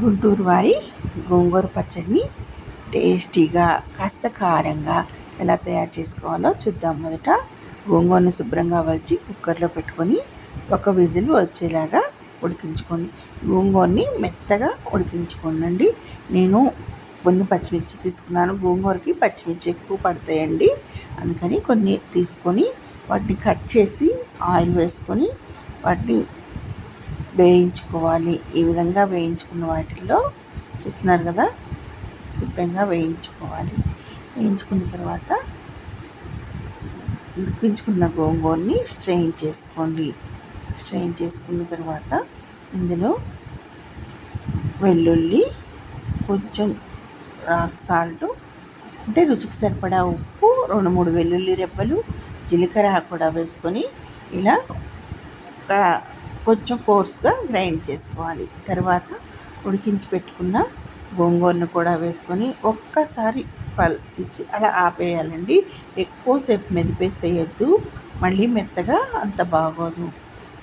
గుంటూరు వారి గోంగూర పచ్చడిని టేస్టీగా కాస్త కారంగా ఎలా తయారు చేసుకోవాలో చూద్దాం. మొదట గోంగూరను శుభ్రంగా వలిచి కుక్కర్లో పెట్టుకొని ఒక విజిల్ వచ్చేలాగా ఉడికించుకోండి. గోంగూరని మెత్తగా ఉడికించుకోండి. నేను కొన్ని పచ్చిమిర్చి తీసుకున్నాను. గోంగూరకి పచ్చిమిర్చి ఎక్కువ పడతాయండి, అందుకని కొన్ని తీసుకొని వాటిని కట్ చేసి ఆయిల్ వేసుకొని వాటిని వేయించుకోవాలి. ఈ విధంగా వేయించుకున్న వాటిల్లో చూస్తున్నారు కదా, శుభ్రంగా వేయించుకోవాలి. వేయించుకున్న తర్వాత ఉడికించుకున్న గోంగూరని స్ట్రెయిన్ చేసుకోండి. స్ట్రెయిన్ చేసుకున్న తర్వాత ఇందులో వెల్లుల్లి, కొంచెం రాక్ సాల్ట్ అంటే రుచికి సరిపడా ఉప్పు, 2-3 వెల్లుల్లి రెబ్బలు, జీలకర్ర కూడా వేసుకొని ఇలా కొంచెం కోర్స్గా గ్రైండ్ చేసుకోవాలి. తర్వాత ఉడికించి పెట్టుకున్న గోంగూరను కూడా వేసుకొని ఒక్కసారి పల్పించి అలా ఆపేయాలండి. ఎక్కువసేపు మెదిపేసేయద్దు, మళ్ళీ మెత్తగా అంత బాగోదు.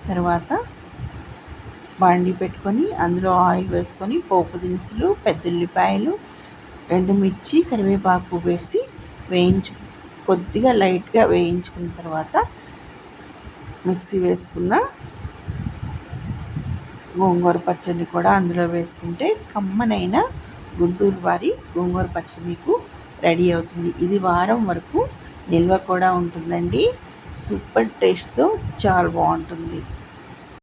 తర్వాత బాండీ పెట్టుకొని అందులో ఆయిల్ వేసుకొని పోపు దినుసులు, పెద్దుల్లిపాయలు, ఎండుమిర్చి, కరివేపాకు వేసి కొద్దిగా లైట్గా వేయించుకున్న తర్వాత మిక్సీ వేసుకున్న గోంగూర పచ్చడిని కూడా అందులో వేసుకుంటే కమ్మనైన గుంటూరు వారి గోంగూర పచ్చడి మీకు రెడీ అవుతుంది. ఇది వారం వరకు నిల్వ కూడా ఉంటుందండి. సూపర్ టేస్ట్తో చాలా బాగుంటుంది.